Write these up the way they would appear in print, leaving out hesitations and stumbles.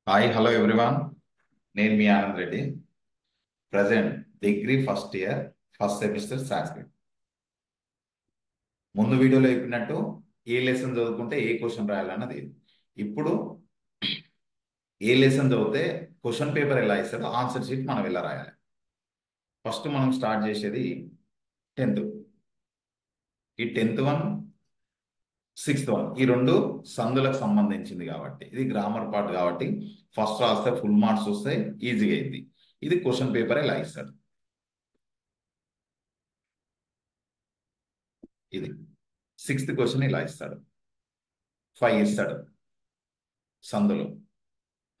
Hi hello everyone. నేను మీ Anand Reddy. Present degree first year first semester Sanskrit. ముందు వీడియోలో చెప్పినట్టు ఏ లెసన్ చదువుకుంటే ఏ క్వశ్చన్ రాయాలన్నది. ఇప్పుడు ఏ లెసన్ చదివితే క్వశ్చన్ పేపర్ ఎలా ఇస్తాడో ఆన్సర్ షీట్ మనం ఎలా రాయాలి. ఫస్ట్ మనం స్టార్ట్ చేసేది 10th. ఈ 10th వన్ 6th వన్ ఈ రెండు సందులకు సంబంధించింది కాబట్టి ఇది గ్రామర్ పార్ట్ కాబట్టి ఫస్ట్ రాస్తే ఫుల్ మార్క్స్ వస్తాయి, ఈజీగా అయింది. ఇది క్వశ్చన్ పేపర్ ఎలా ఇస్తాడు. ఇది 6th క్వశ్చన్ ఇలా ఇస్తాడు. 5 ఇస్తాడు. సందులో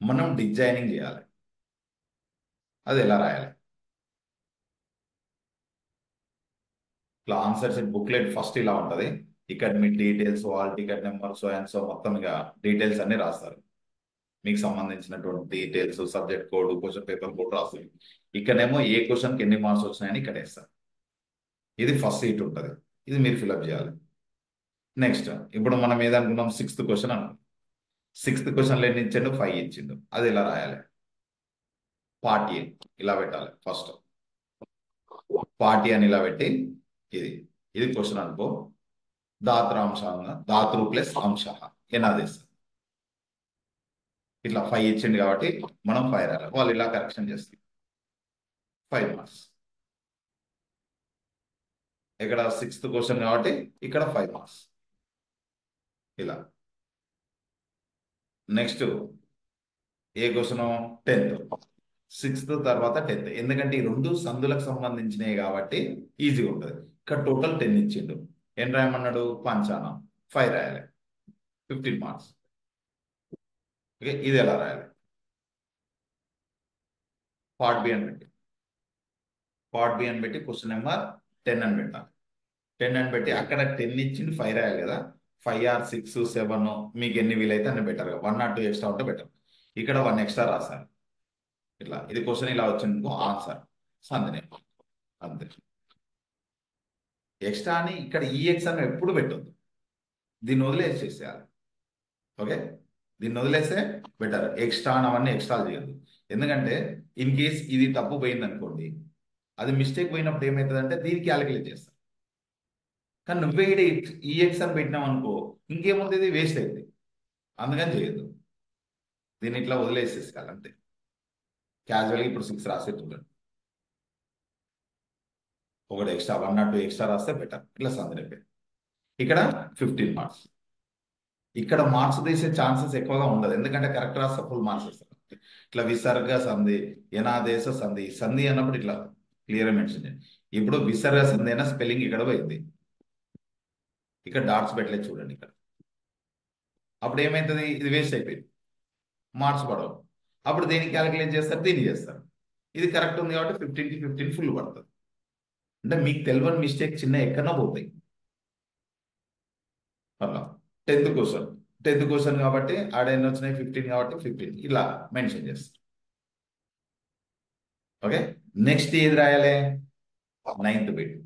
మనం డిజైనింగ్ చేయాలి. అది ఎలా రాయాలి? ఇట్లా ఆన్సర్ షీట్ బుక్లెట్ ఫస్ట్ ఇలా ఉంటుంది. ఇక్కడ మీ details, hall ticket number, so and so మొత్తం ఇక డీటెయిల్స్ అన్ని రాస్తారు. మీకు సంబంధించినటువంటి details, subject code, question paper code రాస్తారు. ఇక్కడేమో ఏ క్వశ్చన్కి ఎన్ని మార్క్స్ వచ్చినాయని ఇక్కడ వేస్తారు. ఇది ఫస్ట్ సీట్ ఉంటుంది. ఇది మీరు ఫిల్అప్ చేయాలి. నెక్స్ట్ ఇప్పుడు మనం ఏదనుకున్నాం? 6th క్వశ్చన్ అనుకున్నాం. 6th క్వశ్చన్లో ఎన్ని ఇచ్చిండు? 5 ఇచ్చిండు. అది ఎలా రాయాలి? పార్ట్ ఏ ఇలా పెట్టాలి. ఫస్ట్ పార్టీ అని ఇలా పెట్టి ఇది ఇది క్వశ్చన్ అనుకో. దాత్రాంశ దాతృ ప్లస్ అంశ ఎనాదేశ ఇట్లా 5 ఇచ్చింది కాబట్టి మనం 5 రాయాలి. వాళ్ళు ఇలా కరెక్షన్ చేస్తారు. 5 మార్క్స్. ఇక్కడ 6th క్వశ్చన్ కాబట్టి ఇక్కడ 5 మార్క్స్. ఇలా నెక్స్ట్ ఏ క్వశ్చన్? 10th. 6th తర్వాత 10th. ఎందుకంటే ఈ రెండు సందులకు సంబంధించినవి కాబట్టి ఈజీగా ఉంటుంది. ఇక్కడ టోటల్ 10 ఇచ్చిండు. ఏం రాయమన్నాడు? పంచానం. 5 రాయాలి. 15 మార్క్స్. ఓకే, ఇది ఎలా రాయాలి? పార్ట్ బి అని పెట్టి క్వశ్చన్ నెంబర్ 10 అని పెట్టాలి. 10 అని పెట్టి అక్కడ 10 ఇచ్చింది, 5 రాయాలి కదా. 5 ఆర్ 6 7 మీకు ఎన్ని వీలైతే అన్ని బెటర్. 1 ఆర్ 2 ఎక్స్ట్రా ఉంటే బెటర్. ఇక్కడ 1 ఎక్స్ట్రా రాశారు. ఇట్లా ఇది క్వశ్చన్ ఇలా వచ్చింది ఆన్సర్ సందనే అంతే. ఎక్స్ట్రా అని ఇక్కడ ఈఎక్స్ అని ఎప్పుడు పెట్టొద్దు. దీన్ని వదిలేసేసేయాలి. ఓకే, దీన్ని వదిలేస్తే బెటర్. ఎక్స్ట్రా అవన్నీ ఎక్స్ట్రా చేయద్దు. ఎందుకంటే ఇన్ కేస్ ఇది తప్పు పోయింది అనుకోండి, అది మిస్టేక్ పోయినప్పుడు ఏమవుతుందంటే దీనికి క్యాలిక్యులేట్ చేస్తాం. కానీ నువ్వే ఇక్కడ ఈఎక్స్ అని పెట్టినావు అనుకో, ఇంకేముంది, ఇది వేస్ట్ అయింది. అందుకని చేయొద్దు. దీన్ని ఇట్లా వదిలేసేసుకోవాలి అంతే. క్యాజువల్గా ఇప్పుడు 6 రాసేట్టున్నాడు. ఒకటి ఎక్స్ట్రా 1 ఆర్ 2 ఎక్స్ట్రా రాస్తే బెటర్. ఇట్లా సందడి. ఇక్కడ 15 మార్క్స్. ఇక్కడ మార్క్స్ తీసే ఛాన్సెస్ ఎక్కువగా ఉండదు. ఎందుకంటే కరెక్ట్ రాస్తే ఫుల్ మార్క్స్ వస్తారు. ఇట్లా విసర్గ సంధి, యనాదేశ సంధి. సంధి అన్నప్పుడు ఇట్లా క్లియర్ మెన్షన్ చేయండి. ఇప్పుడు విసర్గ సంధి అయినా స్పెల్లింగ్ ఇక్కడ పోయింది. ఇక్కడ డాట్స్ పెట్టలేదు చూడండి. ఇక్కడ అప్పుడు ఏమవుతుంది? ఇది వేస్ట్ అయిపోయింది, మార్క్స్ పడవు. అప్పుడు దేనికి క్యాలిక్యులేట్ చేస్తారు? దీన్ని చేస్తారు. ఇది కరెక్ట్ ఉంది కాబట్టి 15కి 15 ఫుల్ పడుతుంది. అంటే మీకు తెలియని మిస్టేక్ చిన్న ఎక్కడో పోతాయి. అలా 10th క్వశ్చన్ కాబట్టి ఆడ ఎన్ని వచ్చినాయి? 15 కాబట్టి 15 ఇలా మెన్షన్ చేస్తారు. ఓకే, నెక్స్ట్ ఏది రాయాలి? 9th bit.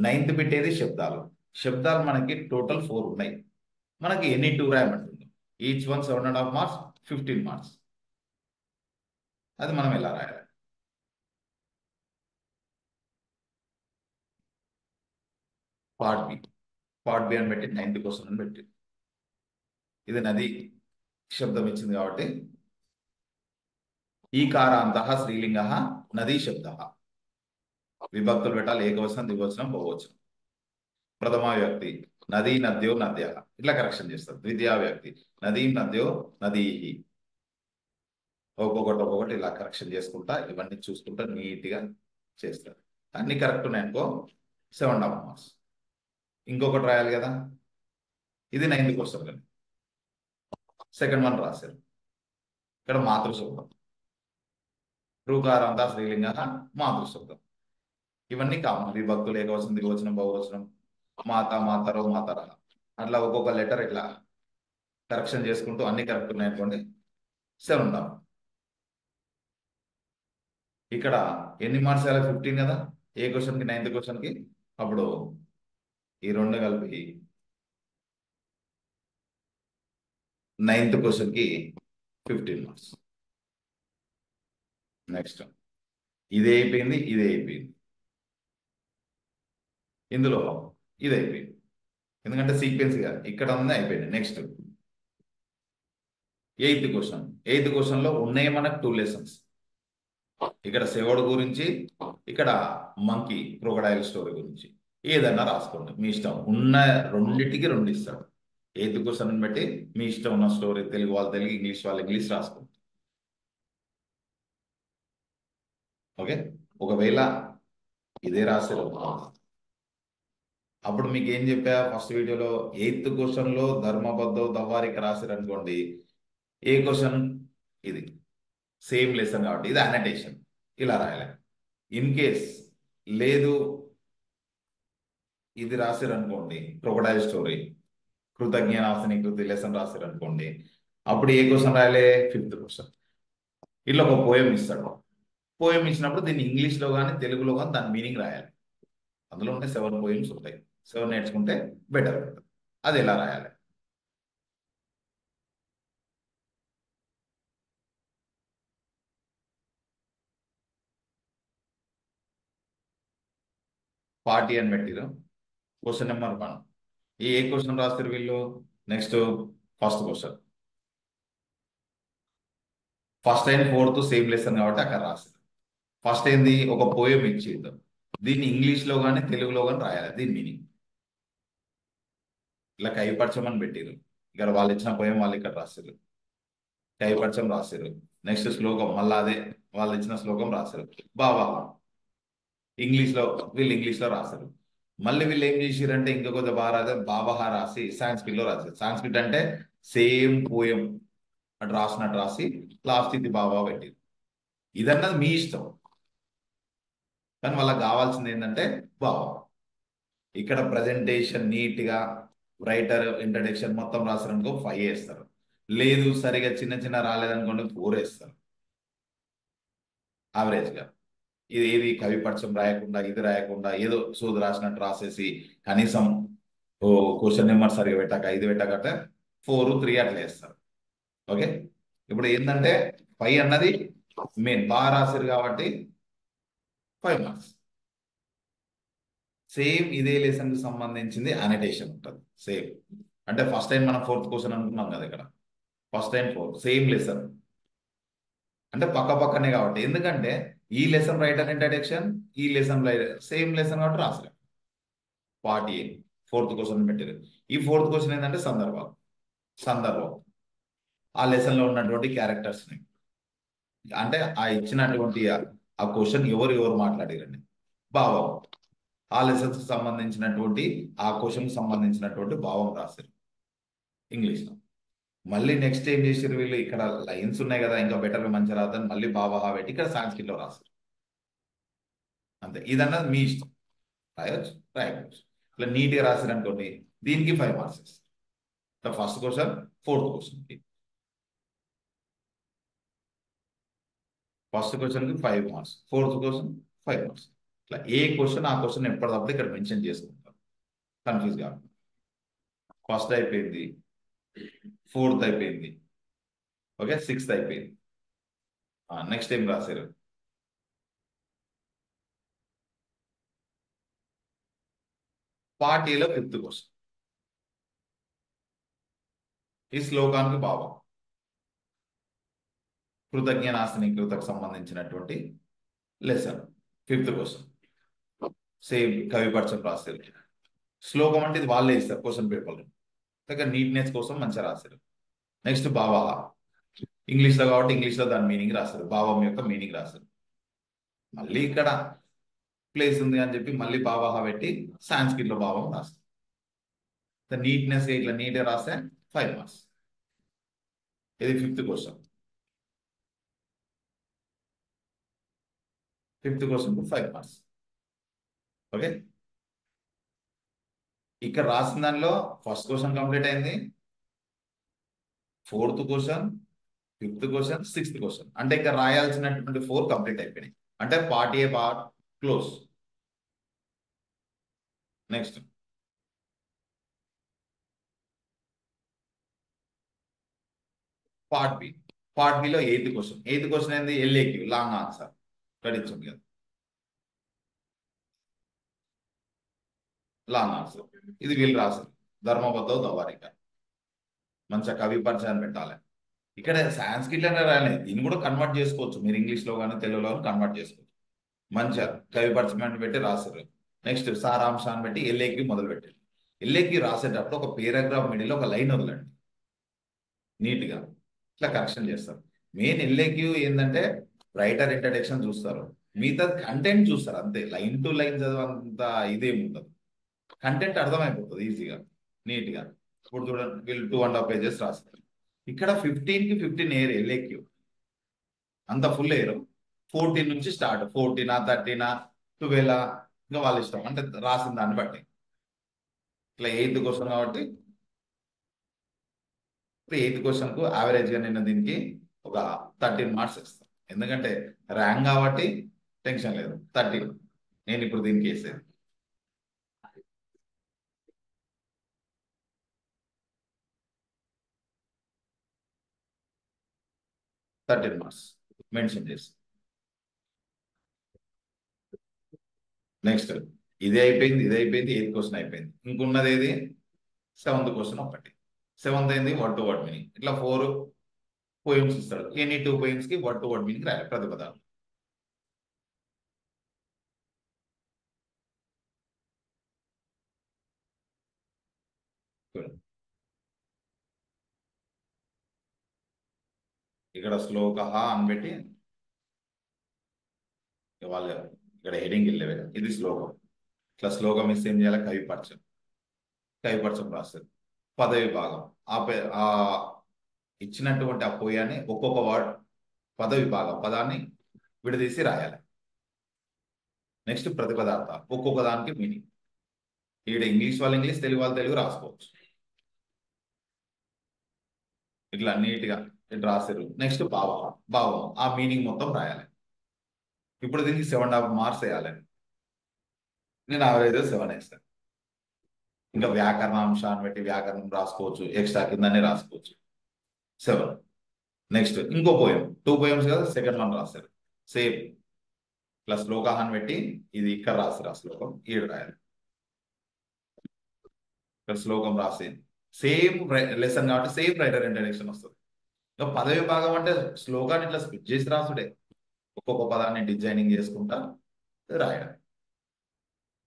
9th బిట్ ఏది? శబ్దాలు. శబ్దాలు మనకి టోటల్ 4 ఉన్నాయి. మనకి ఎన్ని 2 రాయమంటుంది. Each one 7.5 marks, 15 marks. అది మనం ఎలా రాయాలి? పార్ట్ బి అని పెట్టి 9th క్వశ్చన్ అని పెట్టి ఇది నది శబ్దం ఇచ్చింది కాబట్టి ఈకారాంత స్త్రీలింగ నదీ శబ్ద. విభక్తులు పెట్టాలి. ఏకవచనం, ద్వివచనం, బహువచనం. ప్రథమ వ్యక్తి నదీ నద్యో నద్య ఇట్లా కరెక్షన్ చేస్తారు. ద్వితీయ వ్యక్తి నదీ నద్యో నదీ. ఒక్కొక్కటి ఇలా కరెక్షన్ చేసుకుంటా ఇవన్నీ చూసుకుంటా నీట్గా చేస్తారు. అన్ని కరెక్ట్ ఉన్నాయనుకో 7.5 మార్క్స్. ఇంకొకటి రాయాలి కదా. ఇది 9th క్వశ్చన్ కానీ సెకండ్ వన్ రాశారు. ఇక్కడ మాతృశబ్దం. రుకారాంత స్త్రీలింగ మాతృశబ్దం. ఇవన్నీ కామన్. విభక్తులు ఏకవచనం, ద్వివచనం, బహువచనం, మాత, మాతరో, మాతర. అట్లా ఒక్కొక్క లెటర్ ఇట్లా కరెక్షన్ చేసుకుంటూ అన్ని కరెక్ట్ ఉన్నాయనుకోండి 7.5. ఇక్కడ ఎన్ని మార్క్స్ వేయాలి? 15 కదా. ఏ క్వశ్చన్కి? 9th క్వశ్చన్కి. అప్పుడు ఈ రెండు కలిపి 9th క్వశ్చన్కి 15 మార్క్స్. నెక్స్ట్ ఇది అయిపోయింది, ఇది అయిపోయింది. ఇందులో ఇది అయిపోయింది, ఎందుకంటే సీక్వెన్స్ గా ఇక్కడ ఉంది, అయిపోయింది. నెక్స్ట్ ఎయిత్ క్వశ్చన్ లో ఉన్నాయి మనకు 2 లెసన్స్. ఇక్కడ శివుడు గురించి, ఇక్కడ మంకీ క్రొకడైల్ స్టోరీ గురించి. ఏదన్నా రాసుకోండి మీ ఇష్టం, ఉన్న రెండిటికి 2 ఇస్తాడు. ఎయిత్ క్వశ్చన్ బట్టి మీ ఇష్టం ఉన్న స్టోరీ, తెలుగు వాళ్ళు తెలుగు, ఇంగ్లీష్ వాళ్ళు ఇంగ్లీష్ రాసుకోండి. ఓకే, ఒకవేళ ఇదే రాశారు అప్పుడు మీకు ఏం చెప్పా ఫస్ట్ వీడియోలో, ఎయిత్ క్వశ్చన్ లో ధర్మబద్ధ దవ్వారిక రాశారు అనుకోండి, ఏ క్వశ్చన్ ఇది సేమ్ లెసన్ కాబట్టి ఇది అనటేషన్, ఇలా రాయాలి. ఇన్ కేస్ లేదు ఇది రాశారు అనుకోండి, క్రొకడైల్ స్టోరీ, కృతజ్ఞానాస్తిని కృతి లెసన్ రాశారు అనుకోండి, అప్పుడు ఏ క్వశ్చన్ రాయాలి? Fifth question. ఇట్లా ఒక పోయం ఇస్తాడు. పోయం ఇచ్చినప్పుడు దీన్ని ఇంగ్లీష్లో కానీ తెలుగులో కానీ దాని మీనింగ్ రాయాలి. అందులో ఉంటే 7 పోయిమ్స్ ఉంటాయి. 7 నేర్చుకుంటే బెటర్ ఉంటుంది. అది ఎలా రాయాలి? పార్టీ అని పెట్టిరు. Question number 1. ఏ క్వశ్చన్ రాస్తారు వీళ్ళు? Next first question. First and fourth sem lesson కాబట్టి అక్కడ రాస్తారు. ఫస్ట్ ఏంది? ఒక పోయం ఇచ్చేద్దాం, దీన్ని ఇంగ్లీష్లో కానీ తెలుగులో కానీ రాయాలి, దీని మీనింగ్. ఇలా కైపరచమని పెట్టిరు. ఇక్కడ వాళ్ళు ఇచ్చిన పోయం వాళ్ళు ఇక్కడ రాశారు, కైపరచం రాశారు. నెక్స్ట్ శ్లోకం మళ్ళీ అదే వాళ్ళు ఇచ్చిన శ్లోకం రాశారు. బావా ఇంగ్లీష్లో, వీళ్ళు ఇంగ్లీష్లో రాశారు. మళ్ళీ వీళ్ళు ఏం చేసిరంటే ఇంకా కొద్దిగా బాగా రాదే బాబా రాసి సాంస్క్రిట్లో రాశారు. సాంస్క్రిట్ అంటే సేమ్ పోయం అటు రాసినట్టు రాసి లాస్ట్ ఇది బాబా పెట్టిరు. ఇదన్నది మీ ఇష్టం, కానీ వాళ్ళకి కావాల్సింది ఏంటంటే బాబా. ఇక్కడ ప్రజెంటేషన్ నీట్గా రైటర్ ఇంట్రడక్షన్ మొత్తం రాశారనుకో 5 వేస్తారు. లేదు సరిగా చిన్న చిన్న రాలేదనుకోండి 4 వేస్తారు యావరేజ్గా. ఇది ఏది కవిపక్షం రాయకుండా, ఇది రాయకుండా ఏదో సోది రాసినట్టు రాసేసి కనీసం ఓ క్వశ్చన్ నెంబర్ సరిగా పెట్టాక 5 పెట్టాకట 4, 3 అట్లా వేస్తారు. ఓకే, ఇప్పుడు ఏంటంటే 5 అన్నది మెయిన్, బాగా రాశారు కాబట్టి 5 మార్క్స్. సేమ్ ఇదే లెసన్ కి సంబంధించింది అనటేషన్ ఉంటుంది సేమ్. అంటే ఫస్ట్ టైం మనం 4th క్వశ్చన్ అనుకున్నాం కదా, ఇక్కడ ఫస్ట్ టైం 4 సేమ్ లెసన్ అంటే పక్క పక్కనే కాబట్టి. ఎందుకంటే ఈ లెసన్ రైటర్ ఇంట్రడక్షన్, ఈ లెసన్ సేమ్ లెసన్ కాబట్టి రాసలేదు. పార్ట్ ఏ 4th క్వశ్చన్ పెట్టారు. ఈ 4th క్వశ్చన్ ఏంటంటే సందర్భం ఆ లెసన్ లో ఉన్నటువంటి క్యారెక్టర్స్ ని, అంటే ఆ ఇచ్చినటువంటి ఆ క్వశ్చన్ ఎవరు ఎవరు మాట్లాడారండి, భావం, ఆ లెసన్స్ సంబంధించినటువంటి ఆ క్వశ్చన్ సంబంధించినటువంటి భావం రాశారు ఇంగ్లీష్ లో. మళ్ళీ నెక్స్ట్ ఏం చేసారు వీళ్ళు, ఇక్కడ లైన్స్ ఉన్నాయి కదా ఇంకా బెటర్ మంచి రాదని మళ్ళీ బాబా పెట్టి ఇక్కడ సాంస్క్రిట్ లో రాశారు. అంతే, ఇదన్నది మీ ఇష్టం, రాయొచ్చు రాయవచ్చు. ఇట్లా నీట్గా రాశారు అనుకోండి, దీనికి 5 మార్క్స్ ఇస్తారు. ఫస్ట్ క్వశ్చన్, 4th క్వశ్చన్ కి. ఫస్ట్ క్వశ్చన్ కి 5 మార్క్స్, 4th క్వశ్చన్ 5 మార్క్స్. ఇట్లా ఏ క్వశ్చన్ ఆ క్వశ్చన్ ఎప్పటికప్పుడు ఇక్కడ మెన్షన్ చేసుకుంటారు, కన్ఫ్యూజ్ కాదు. ఫస్ట్ అయిపోయింది, 4th అయిపోయింది, ఓకే 6th అయిపోయింది. నెక్స్ట్ ఏం రాశారు? పార్ట్ ఏలో 5th క్వశ్చన్. ఈ శ్లోకానికి భావం, కృతజ్ఞనాస్తిని కృతకు సంబంధించినటువంటి లెసన్ 5th క్వశ్చన్. సేమ్ కవిపక్షం రాశారు. శ్లోకం అంటే ఇది వాళ్ళే ఇస్తారు క్వశ్చన్ పేపర్లో, దగ్గర నీట్నెస్ కోసం మంచిగా రాశారు. నెక్స్ట్ భావ, ఇంగ్లీష్లో కాబట్టి ఇంగ్లీష్లో దాని మీనింగ్ రాశారు, భావం యొక్క మీనింగ్ రాశారు. మళ్ళీ ఇక్కడ ప్లేస్ ఉంది అని చెప్పి మళ్ళీ భావ పెట్టి సాంస్క్రిట్ లో భావం రాస్తారు. నీట్నెస్ ఇట్లా నీట్గా రాస్తే 5 మార్క్స్. ఇది 5th question. 5th question 5 marks. Okay, ఇక్కడ రాసిన దానిలో ఫస్ట్ క్వశ్చన్ కంప్లీట్ అయింది, 4th question, 5th question, 6th question. అంటే ఇక్కడ రాయాల్సినటువంటి 4 కంప్లీట్ అయిపోయినాయి. అంటే part A part close. Next part B. Part బిలో ఎయిత్ క్వశ్చన్ ఏంది ఎల్ఏక్యూ లాంగ్ ఆన్సర్ ఇక్కడ ఇచ్చింది కదా లాంగ్ ఆన్సర్. ఇది వీళ్ళు రాశారు ధర్మబద్ధ దవారిక మంచిగా కవి పరిచయాన్ని పెట్టాలి. ఇక్కడ సాంస్క్రిట్ అనే రాయలేదు, దీన్ని కూడా కన్వర్ట్ చేసుకోవచ్చు మీరు ఇంగ్లీష్లో కానీ తెలుగులో కానీ కన్వర్ట్ చేసుకోవచ్చు. మంచిగా కవి పరిచయం పెట్టి రాశారు. నెక్స్ట్ సారాంశాన్ని పెట్టి ఎల్ఏకి మొదలు పెట్టారు. ఎల్ఏకి రాసేటప్పుడు ఒక పేరాగ్రాఫ్ మిడిల్ ఒక లైన్ వదలండి నీట్గా, ఇట్లా కరెక్షన్ చేస్తారు. మెయిన్ ఎల్ఏక్యూ ఏంటంటే రైటర్ ఇంట్రడక్షన్ చూస్తారు, మిగతా కంటెంట్ చూస్తారు అంతే. లైన్ టు లైన్ చదవంత ఇదేమి ఉండదు, కంటెంట్ అర్థమైపోతుంది ఈజీగా నీట్గా. ఇప్పుడు చూడండి వీళ్ళు 2.5 pages రాస్తారు. ఇక్కడ 15కి 15 ఎయిర్ ఎల్ఏక్యూ అంత ఫుల్ ఎయిర్. 14 నుంచి స్టార్ట్, 14 13 12 ఇంకా వాళ్ళ ఇష్టం, అంటే రాసిన దాన్ని బట్టి. ఇట్లా ఎయిత్ క్వశ్చన్ కాబట్టి ఎయిత్ క్వశ్చన్కు యావరేజ్గా నేను దీనికి ఒక 13 మార్క్స్ ఇస్తాను, ఎందుకంటే ర్యాంక్ కాబట్టి టెన్షన్ లేదు. 13 నేను ఇప్పుడు దీనికి వేసేది. మార్క్స్ మెన్షన్ చేసి. నెక్స్ట్ ఇది అయిపోయింది, ఎయిత్ క్వశ్చన్ అయిపోయింది. ఇంకున్నది ఏది 7th క్వశ్చన్ ఒకటి. 7th ఏంది వర్డ్ టు వర్డ్ మీనింగ్. ఇట్లా 4 పోయిమ్స్ ఇస్తాడు, ఎనీ 2 poems కి వర్డ్ టు వర్డ్ మీనింగ్ రాయాలి ప్రతిపదాలు. ఇక్కడ శ్లోక అని పెట్టి వాళ్ళు ఇక్కడ హెడింగ్ వెళ్ళేవి, ఇది శ్లోకం. ఇట్లా శ్లోకం ఇస్తే ఏం చేయాలి కవిపరచం రాస్తారు. పదవి భాగం ఆ ఇచ్చినటువంటి ఆ పోయాన్ని ఒక్కొక్క వర్డ్ పదవి భాగం పదాన్ని విడదీసి రాయాలి. నెక్స్ట్ ప్రతిపదార్థ ఒక్కొక్క దానికి మీనింగ్. ఇక్కడ ఇంగ్లీష్ వాళ్ళు ఇంగ్లీష్, తెలుగు వాళ్ళు తెలుగు రాసుకోవచ్చు. ఇట్లా నీట్గా ఇట్లా రాశారు. నెక్స్ట్ భావం ఆ మీనింగ్ మొత్తం రాయాలి. ఇప్పుడు దీనికి 7.5 మార్క్స్ వేయాలి. నేను యావరేజ్ 7 వేస్తాను. ఇంకా వ్యాకరణాంశాన్ని బట్టి వ్యాకరణం రాసుకోవచ్చు, ఎక్స్ట్రా కిందనే రాసుకోవచ్చు 7. నెక్స్ట్ ఇంకో పోయం 2 poems కదా, సెకండ్ వన్ రాశారు సేమ్. ప్లస్ శ్లోకాన్ని పెట్టి ఇది ఇక్కడ రాశారు, ఆ శ్లోకం ఈడు రాయాలి. ఇక్కడ శ్లోకం రాసి సేమ్ లెసన్ కాబట్టి సేమ్ రైటర్ ఇంట్రడక్షన్ వస్తుంది. ఇంకా పదవి భాగం అంటే శ్లోకాన్ని ఇట్లా స్పిట్ చేసి రాసుడే, ఒక్కొక్క పదాన్ని డిజైనింగ్ చేసుకుంటా రాయడం.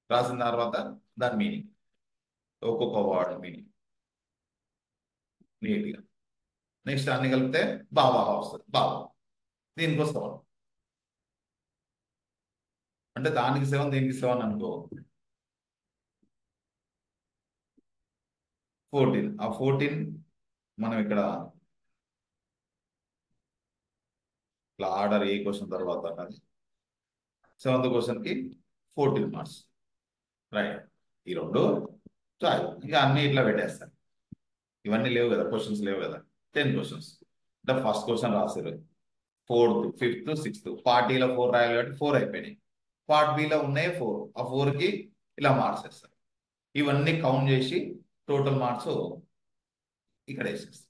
రాసిన తర్వాత దాని మీనింగ్, ఒక్కొక్క వర్డ్ మీనింగ్ నీట్గా. నెక్స్ట్ అన్ని కలిపితే భావ వస్తుంది. భావం దీనికి వస్తాం అంటే దానికి 7 దీనికి 7 అనుకో 14. ఆ 14 మనం ఇక్కడ ఇట్లా ఆర్డర్ ఏ క్వశ్చన్ తర్వాత అన్నది 7th క్వశ్చన్కి 14 మార్క్స్ రైట్. ఈ 2 చాలు, ఇక అన్ని ఇట్లా పెట్టేస్తాను. ఇవన్నీ లేవు కదా, క్వశ్చన్స్ లేవు కదా. 10 questions అంటే ఫస్ట్ క్వశ్చన్ రాశారు, 4th 5th 6th పార్ట్ ఏలో 4 రాయాలి కాబట్టి 4 అయిపోయినాయి. పార్ట్ బిలో ఉన్నాయి 4, ఆ 4కి ఇలా మార్క్స్ వేస్తారు. ఇవన్నీ కౌంట్ చేసి టోటల్ మార్క్స్ ఇక్కడ వేసేస్తారు.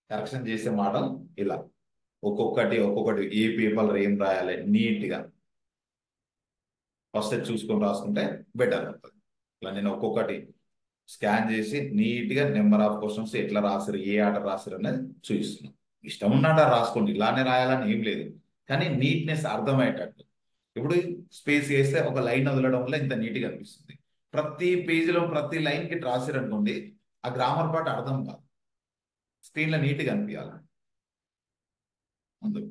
కరెక్షన్ చేసే మోడల్ ఇలా ఒక్కొక్కటి ఏ పేపర్ ఏం రాయాలి నీట్గా ఫస్ట్ చూసుకొని రాసుకుంటే బెటర్ అవుతుంది. ఇలా నేను ఒక్కొక్కటి స్కాన్ చేసి నీట్గా నెంబర్ ఆఫ్ క్వశ్చన్స్ ఎట్లా రాశారు, ఏ ఆర్డర్ రాశారు అనేది చూపిస్తున్నాను. ఇష్టం ఉన్నట్టు రాసుకోండి, ఇలానే రాయాలని ఏం లేదు, కానీ నీట్నెస్ అర్థమయ్యేటట్టు. ఇప్పుడు స్పేస్ వేస్తే ఒక లైన్ వదలడం వల్ల ఇంత నీట్గా అనిపిస్తుంది. ప్రతి పేజీలో ప్రతి లైన్కి రాశారు అనుకోండి, ఆ గ్రామర్ పార్ట్ అర్థం కాదు, స్క్రీన్లో నీట్గా అనిపించాలి అందుకు.